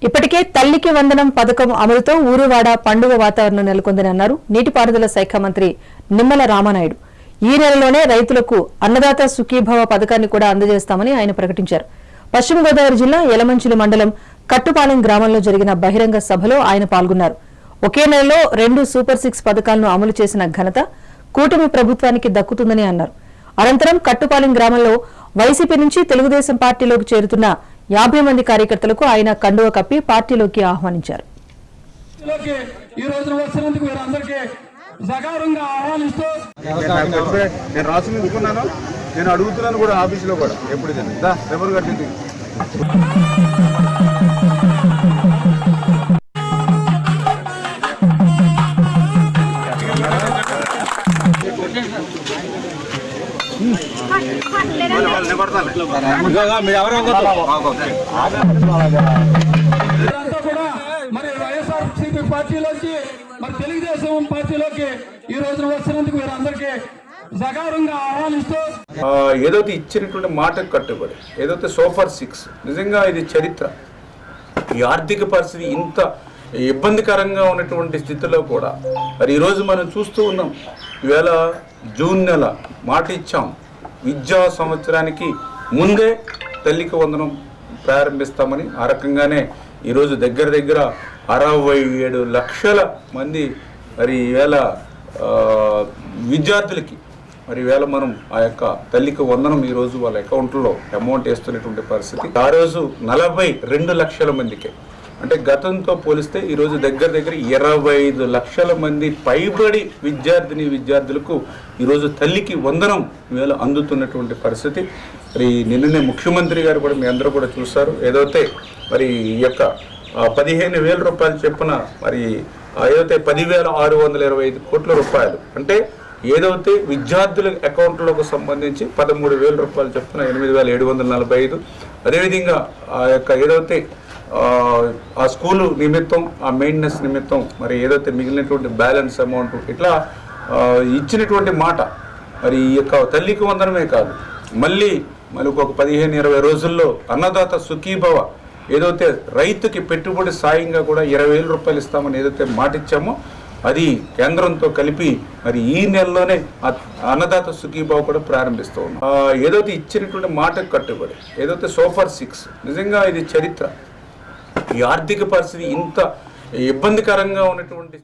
ఇప్పటికే తల్లికి వందనం పథకం అమలుతో ఊరువాడ పండుగ వాతావరణం నెలకొందని అన్నారు నీటిపారుదల శాఖ మంత్రి నిమ్మల రామానాయుడు. ఈ నెలలోనే రైతులకు అన్నదాత సుఖీభవ పథకాన్ని కూడా అందజేస్తామని ఆయన ప్రకటించారు. పశ్చిమ గోదావరి జిల్లా యలమంచిలి మండలం కట్టుపాలెం గ్రామంలో జరిగిన బహిరంగ సభలో ఆయన పాల్గొన్నారు. ఒకే నెలలో 2 సూపర్ 6 పథకాలను అమలు చేసిన ఘనత కూటమి ప్రభుత్వానికి దక్కుతుందని అన్నారు. అనంతరం కట్టుపాలెం గ్రామంలో వైసీపీ నుంచి తెలుగుదేశం పార్టీలోకి చేరుతున్న 50 మంది కార్యకర్తలకు ఆయన కండువ కప్పి పార్టీలోకి ఆహ్వానించారు. నేను అడుగుతున్నాను కూడా ఆఫీసులో కూడా ఎప్పుడు ఎవరు కట్టింది మరి వైఎస్ఆర్సీపీ పార్టీలోకి మరి తెలుగుదేశం పార్టీలోకి ఈ రోజున వచ్చినందుకు మీరు అందరికీ సకారంగా ఆహ్వానిస్తూ ఏదైతే ఇచ్చినటువంటి మాటకు కట్టుబడి ఏదైతే సూపర్ 6 నిజంగా ఇది చరిత్ర. ఈ ఆర్థిక పరిస్థితి ఇంత ఇబ్బందికరంగా ఉన్నటువంటి స్థితిలో కూడా మరి ఈరోజు మనం చూస్తూ ఉన్నాం. ఈవేళ జూన్ నెల మాట ఇచ్చాం, విద్యా సంవత్సరానికి ముందే తల్లికి వందనం ప్రారంభిస్తామని. ఆ రకంగానే ఈరోజు దగ్గర 67 లక్షల మంది మరి ఈవేళ విద్యార్థులకి మరి ఈవేళ మనం ఆ యొక్క తల్లికి వందనం ఈరోజు వాళ్ళ అకౌంట్లో అమౌంట్ వేస్తున్నటువంటి పరిస్థితి. ఆ రోజు 42 లక్షల మందికి, అంటే గతంతో పోలిస్తే ఈరోజు దగ్గర 25 లక్షల మంది పైబడి విద్యార్థులకు ఈరోజు తల్లికి వందనం ఈవేళ అందుతున్నటువంటి పరిస్థితి. మరి నిన్ననే ముఖ్యమంత్రి గారు కూడా మీ అందరూ కూడా చూస్తారు. ఏదైతే మరి ఈ యొక్క 15,000 రూపాయలు చెప్పున మరి ఏదైతే 10,625 కోట్ల రూపాయలు, అంటే ఏదైతే విద్యార్థుల అకౌంట్లకు సంబంధించి 13,000 రూపాయలు చెప్పున 8,745. అదేవిధంగా ఆ యొక్క ఏదైతే ఆ స్కూలు నిమిత్తం ఆ మెయింటెనెన్స్ నిమిత్తం మరి ఏదైతే మిగిలినటువంటి బ్యాలెన్స్ అమౌంట్ ఇట్లా ఇచ్చినటువంటి మాట మరి ఈ యొక్క తల్లికి వందనమే కాదు, మళ్ళీ ఒక 15-20 రోజుల్లో అన్నదాత సుఖీభవ ఏదైతే రైతుకి పెట్టుబడి సాయంగా కూడా 20,000 రూపాయలు ఇస్తామని ఏదైతే మాట ఇచ్చామో అది కేంద్రంతో కలిపి మరి ఈ నెలలోనే అన్నదాత సుఖీభావ కూడా ప్రారంభిస్తూ ఉన్నాం. ఏదైతే ఇచ్చినటువంటి మాటకు కట్టుబడి ఏదైతే సూపర్ 6 నిజంగా ఇది చరిత్ర. ఈ ఆర్థిక పరిస్థితి ఇంత ఇబ్బందికరంగా ఉన్నటువంటి